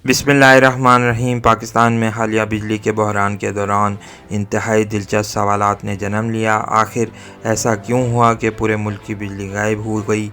बिस्मिल्लाहिर्रहमानिर्रहीम। पाकिस्तान में हालिया बिजली के बहरान के दौरान इंतहाई दिलचस्प सवालात ने जन्म लिया। आखिर ऐसा क्यों हुआ कि पूरे मुल्क की बिजली गायब हो गई?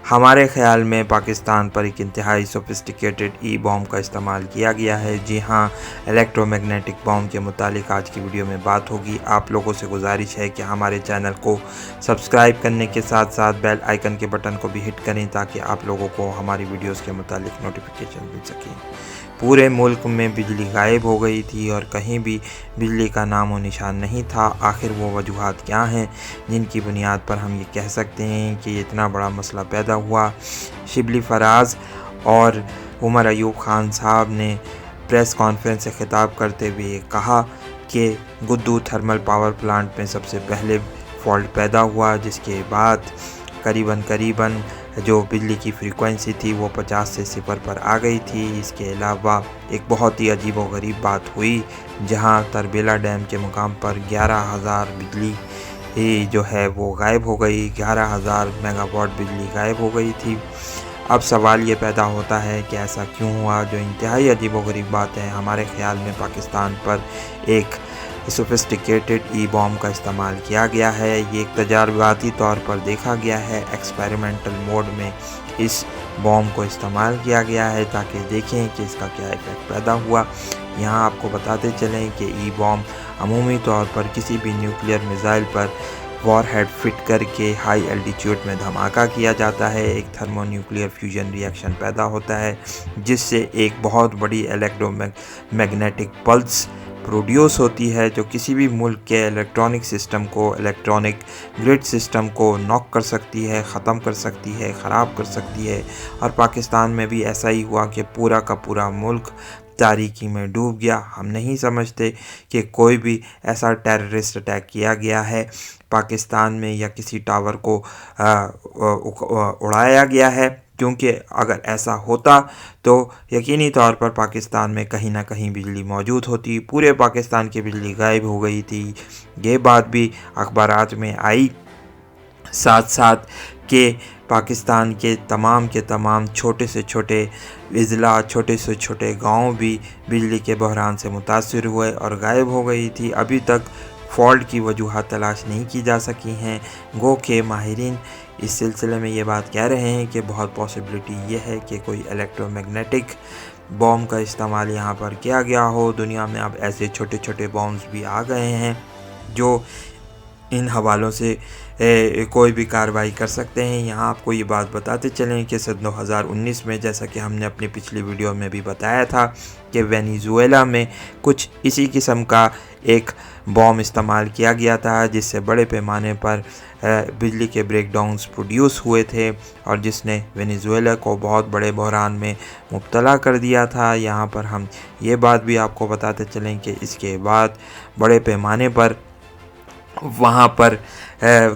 हमारे ख़्याल में पाकिस्तान पर एक इंतहाई सोफिस्टिकेटेड ई बॉम्ब का इस्तेमाल किया गया है। जी हाँ, इलेक्ट्रोमैग्नेटिक बॉम्ब के मुतालिक आज की वीडियो में बात होगी। आप लोगों से गुजारिश है कि हमारे चैनल को सब्सक्राइब करने के साथ साथ बेल आइकन के बटन को भी हिट करें ताकि आप लोगों को हमारी वीडियोस के मुतालिक नोटिफिकेशन मिल सके। पूरे मुल्क में बिजली गायब हो गई थी और कहीं भी बिजली का नाम व निशान नहीं था। आखिर वो वजूहात क्या हैं जिनकी बुनियाद पर हम ये कह सकते हैं कि इतना बड़ा मसला पैदा हुआ? शिबली फराज और उमर अयूब खान साहब ने प्रेस कॉन्फ्रेंस से खिताब करते हुए कहा कि गुद्दू थर्मल पावर प्लांट में सबसे पहले फॉल्ट पैदा हुआ, जिसके बाद करीबन जो बिजली की फ्रीक्वेंसी थी वो 50 से 0 पर आ गई थी। इसके अलावा एक बहुत ही अजीब व गरीब बात हुई जहां तरबेला डैम के मुकाम पर 11,000 बिजली जो है वो गायब हो गई। 11,000 मेगावाट बिजली गायब हो गई थी। अब सवाल ये पैदा होता है कि ऐसा क्यों हुआ? जो इंतहाई अजीब व गरीब बात है, हमारे ख़्याल में पाकिस्तान पर एक सोफिस्टिकेटेड ई बॉम्ब का इस्तेमाल किया गया है। ये एक तजर्बाती तौर पर देखा गया है, एक्सपेरिमेंटल मोड में इस बॉम्ब को इस्तेमाल किया गया है ताकि देखें कि इसका क्या इफेक्ट पैदा हुआ। यहाँ आपको बताते चलें कि ई बॉम्ब अमूमी तौर पर किसी भी न्यूक्लियर मिसाइल पर वॉरहेड फिट करके हाई एल्टीट्यूड में धमाका किया जाता है। एक थर्मोन्यूक्लियर फ्यूजन रिएक्शन पैदा होता है जिससे एक बहुत बड़ी इलेक्ट्रोमैग्नेटिक पल्स प्रोड्यूस होती है जो किसी भी मुल्क के इलेक्ट्रॉनिक सिस्टम को, इलेक्ट्रॉनिक ग्रिड सिस्टम को नॉक कर सकती है, ख़त्म कर सकती है, ख़राब कर सकती है। और पाकिस्तान में भी ऐसा ही हुआ कि पूरा का पूरा मुल्क तारीकी में डूब गया। हम नहीं समझते कि कोई भी ऐसा टेररिस्ट अटैक किया गया है पाकिस्तान में या किसी टावर को उड़ाया गया है, क्योंकि अगर ऐसा होता तो यकीनी तौर पर पाकिस्तान में कहीं ना कहीं बिजली मौजूद होती। पूरे पाकिस्तान की बिजली गायब हो गई थी। ये बात भी अखबारात में आई, साथ साथ कि पाकिस्तान के तमाम छोटे से छोटे अजला, छोटे से छोटे गांव भी बिजली के बहरान से मुतासिर हुए और गायब हो गई थी। अभी तक फॉल्ट की वजूहात तलाश नहीं की जा सकी हैं। गो के माहिरीन इस सिलसिले में ये बात कह रहे हैं कि बहुत पॉसिबिलिटी ये है कि कोई इलेक्ट्रोमैग्नेटिक बॉम्ब का इस्तेमाल यहाँ पर किया गया हो। दुनिया में अब ऐसे छोटे छोटे बॉम्ब्स भी आ गए हैं जो इन हवालों से कोई भी कार्रवाई कर सकते हैं। यहाँ आपको ये बात बताते चलें कि सन 2019 में, जैसा कि हमने अपनी पिछली वीडियो में भी बताया था, कि वेनेजुएला में कुछ इसी किस्म का एक बॉम्ब इस्तेमाल किया गया था जिससे बड़े पैमाने पर बिजली के ब्रेकडाउन्स प्रोड्यूस हुए थे और जिसने वेनेजुएला को बहुत बड़े बहरान में मुब्तला कर दिया था। यहाँ पर हम ये बात भी आपको बताते चलें कि इसके बाद बड़े पैमाने पर वहाँ पर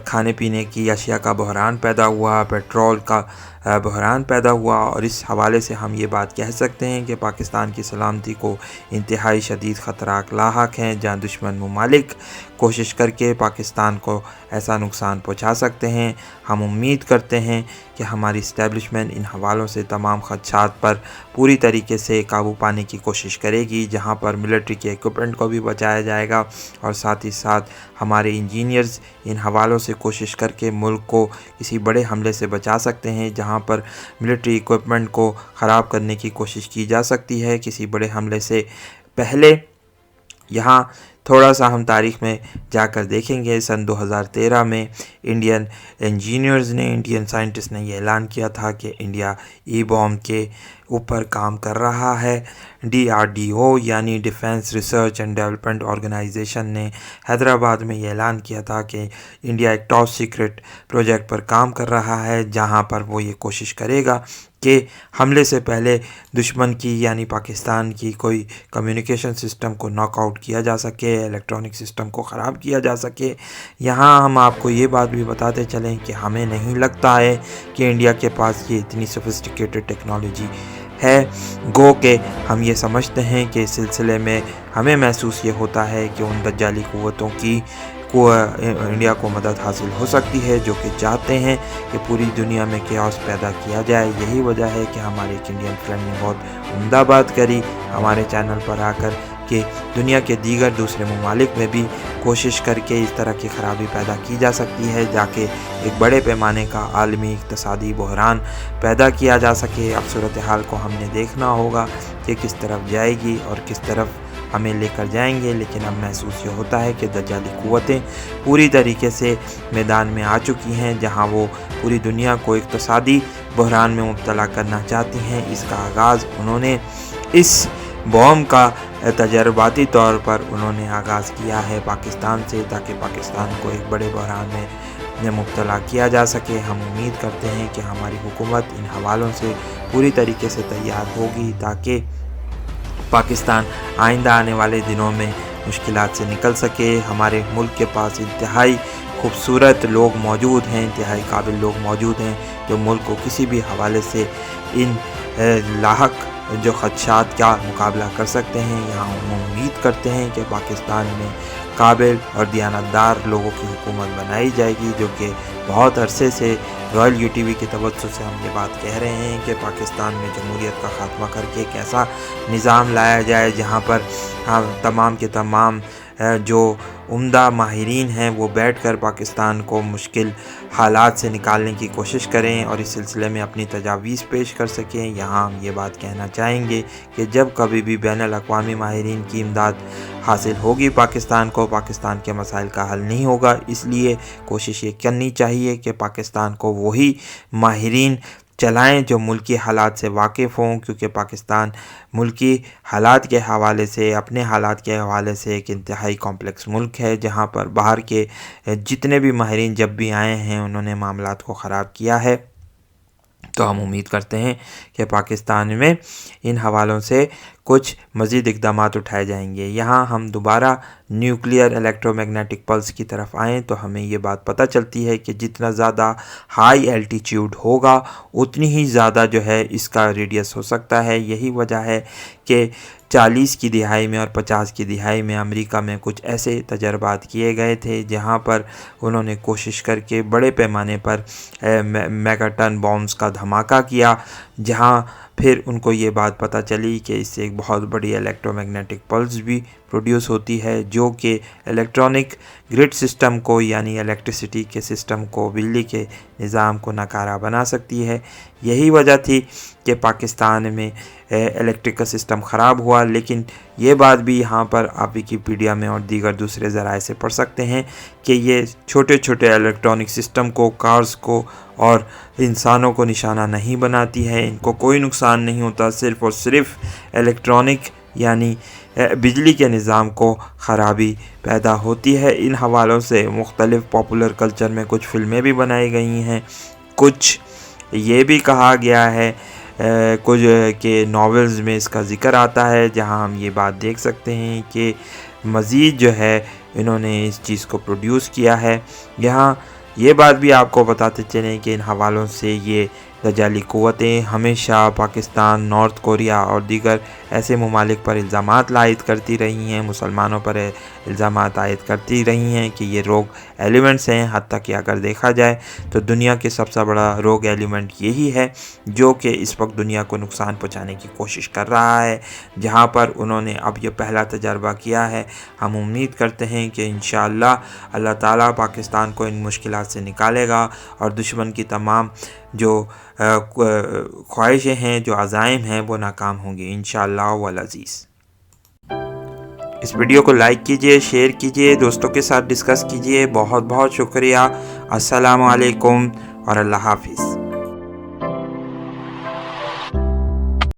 खाने पीने की अशिया का बहरान पैदा हुआ, पेट्रोल का बहरान पैदा हुआ। और इस हवाले से हम ये बात कह सकते हैं कि पाकिस्तान की सलामती को इंतहाई शदीद ख़तरात लाहक हैं, जहाँ दुश्मन ममालिक कोशिश करके पाकिस्तान को ऐसा नुकसान पहुँचा सकते हैं। हम उम्मीद करते हैं कि हमारी इस्टेब्लिशमेंट इन हवालों से तमाम खदशात पर पूरी तरीके से काबू पाने की कोशिश करेगी, जहाँ पर मिलिट्री के इक्विपमेंट को भी बचाया जाएगा और साथ ही साथ हमारे इंजीनियर्स इन हवालों से कोशिश करके मुल्क को किसी बड़े हमले से बचा सकते हैं, जहाँ पर मिलिट्री इक्विपमेंट को ख़राब करने की कोशिश की जा सकती है किसी बड़े हमले से पहले। यहाँ थोड़ा सा हम तारीख़ में जाकर देखेंगे। सन 2013 में इंडियन इंजीनियर्स ने, इंडियन साइंटिस्ट ने यह ऐलान किया था कि इंडिया ई बॉम्ब के ऊपर काम कर रहा है। DRDO यानी defence research and development organisation ने हैदराबाद में ये ऐलान किया था कि इंडिया एक टॉप सीक्रेट प्रोजेक्ट पर काम कर रहा है, जहां पर वो ये कोशिश करेगा कि हमले से पहले दुश्मन की यानी पाकिस्तान की कोई कम्युनिकेशन सिस्टम को नॉकआउट किया जा सके, इलेक्ट्रॉनिक सिस्टम को ख़राब किया जा सके। यहाँ हम आपको ये बात भी बताते चलें कि हमें नहीं लगता है कि इंडिया के पास ये इतनी सोफिस्टिकेटेड टेक्नोलॉजी है। गो के हम ये समझते हैं कि इस सिलसिले में हमें महसूस ये होता है कि उन दज्जाली क़ुव्वतों की انڈیا کو مدد حاصل ہو سکتی ہے، جو کہ چاہتے ہیں کہ پوری دنیا میں کیاس پیدا کیا جائے۔ یہی وجہ ہے کہ ہمارے ایک انڈین فرینڈ نے بہت عمدہ بات کری ہمارے چینل پر آ کر کہ دنیا کے دیگر دوسرے ممالک میں بھی کوشش کر کے اس طرح کی خرابی پیدا کی جا سکتی ہے، جاکہ ایک بڑے پیمانے کا عالمی اقتصادی بحران پیدا کیا جا سکے۔ اب صورتحال کو ہم نے دیکھنا ہوگا کہ کس طرف جائے گی اور کس طرف ہمیں لے کر جائیں گے، لیکن اب محسوس یہ ہوتا ہے کہ دجالی قوتیں پوری طریقے سے میدان میں آ چکی ہیں، جہاں وہ پوری دنیا کو اقتصادی بحران میں مبتلا کرنا چاہتی ہیں۔ اس کا آغاز انہوں نے اس بوم کا تجرباتی طور پر انہوں نے آغاز کیا ہے پاکستان سے، تاکہ پاکستان کو ایک بڑے بحران میں مبتلا کیا جا سکے۔ ہم امید کرتے ہیں کہ ہماری حکومت ان حوالوں سے پوری طریقے سے تیار ہوگی، تاکہ پاکستان آئندہ آنے والے دنوں میں مشکلات سے نکل سکے۔ ہمارے ملک کے پاس انتہائی خوبصورت لوگ موجود ہیں، انتہائی قابل لوگ موجود ہیں، جو ملک کو کسی بھی حوالے سے ان لاحق جو خدشات کا مقابلہ کر سکتے ہیں۔ یہاں ہم امید کرتے ہیں کہ پاکستان میں قابل اور دیانتدار لوگوں کی حکومت بنائی جائے گی، جو کہ بہت عرصے سے رائل یو ٹی وی کے توسط سے ہم یہ بات کہہ رہے ہیں کہ پاکستان میں جمہوریت کا خاتمہ کر کے ایک ایسا نظام لایا جائے جہاں پر تمام کے تمام جو عمدہ ماہرین ہیں وہ بیٹھ کر پاکستان کو مشکل حالات سے نکالنے کی کوشش کریں اور اس سلسلے میں اپنی تجاویز پیش کر سکیں۔ یہاں ہم یہ بات کہنا چاہیں گے کہ جب کبھی بھی بین الاقوامی ماہرین کی امداد حاصل ہوگی پاکستان کو، پاکستان کے مسائل کا حل نہیں ہوگا۔ اس لیے کوشش یہ کرنی چاہیے کہ پاکستان کو وہی ماہرین چلائیں جو ملکی حالات سے واقف ہوں، کیونکہ پاکستان ملکی حالات کے حوالے سے، اپنے حالات کے حوالے سے ایک انتہائی کمپلیکس ملک ہے، جہاں پر باہر کے جتنے بھی ماہرین جب بھی آئے ہیں انہوں نے معاملات کو خراب کیا ہے۔ تو ہم امید کرتے ہیں کہ پاکستان میں ان حوالوں سے کچھ مزید اقدامات اٹھائے جائیں گے۔ یہاں ہم دوبارہ نیوکلیئر الیکٹرو میگنیٹک پلس کی طرف آئیں تو ہمیں یہ بات پتہ چلتی ہے کہ جتنا زیادہ ہائی الٹیچیوڈ ہوگا اتنی ہی زیادہ جو ہے اس کا ریڈیس ہو سکتا ہے۔ یہی وجہ ہے کہ 40 کی دہائی میں اور 50 کی دہائی میں امریکہ میں کچھ ایسے تجربات کیے گئے تھے جہاں پر انہوں نے کوشش کر کے بڑے پیمانے پر میگا ٹن بامز کا دھماکہ کیا، جہاں پھر ان کو یہ بات پتہ چلی کہ اس سے ایک بہت بڑی الیکٹرو میگنیٹک پلس بھی پروڈیوس ہوتی ہے، جو کہ الیکٹرانک گرڈ سسٹم کو، یعنی الیکٹریسٹی کے سسٹم کو، بجلی کے نظام کو ناکارہ بنا سکتی ہے۔ یہی وجہ تھی کہ پاکستان میں الیکٹرک سسٹم خراب ہوا، لیکن یہ بات بھی یہاں پر آپ ویکیپیڈیا میں اور دیگر دوسرے ذرائع سے پڑھ سکتے ہیں کہ یہ چھوٹے چھوٹے الیکٹرانک سسٹم کو، کارز کو اور انسانوں کو نشانہ نہیں بناتی ہے، ان کو کوئی نقصان نہیں ہوتا، صرف اور صرف الیکٹرانک یعنی بجلی کے نظام کو خرابی پیدا ہوتی ہے۔ ان حوالوں سے مختلف پاپولر کلچر میں کچھ فلمیں بھی بنائی گئی ہیں، کچھ یہ بھی کہا گیا ہے، کچھ کہ ناولز میں اس کا ذکر آتا ہے، جہاں ہم یہ بات دیکھ سکتے ہیں کہ مزید جو ہے انہوں نے اس چیز کو پروڈیوس کیا ہے۔ یہاں یہ بات بھی آپ کو بتاتے چلیں کہ ان حوالوں سے یہ دجالی قوتیں ہمیشہ پاکستان، نارتھ کوریا اور دیگر ایسے ممالک پر الزامات عائد کرتی رہی ہیں، مسلمانوں پر الزامات عائد کرتی رہی ہیں کہ یہ روگ ایلیمنٹس ہیں، حتیٰ کہ اگر دیکھا جائے تو دنیا کے سب سے بڑا روگ ایلیمنٹ یہی ہے جو کہ اس وقت دنیا کو نقصان پہنچانے کی کوشش کر رہا ہے، جہاں پر انہوں نے اب یہ پہلا تجربہ کیا ہے۔ ہم امید کرتے ہیں کہ انشاءاللہ اللہ تعالیٰ پاکستان کو ان مشکلات سے نکالے گا اور دشمن کی تمام جو خواہشیں ہیں، جو عزائم ہیں، وہ ناکام ہوں گی انشاءاللہ والعزیز۔ اس ویڈیو کو لائک کیجئے، شیئر کیجئے، دوستوں کے ساتھ ڈسکس کیجئے۔ بہت بہت شکریہ۔ السلام علیکم اور اللہ حافظ۔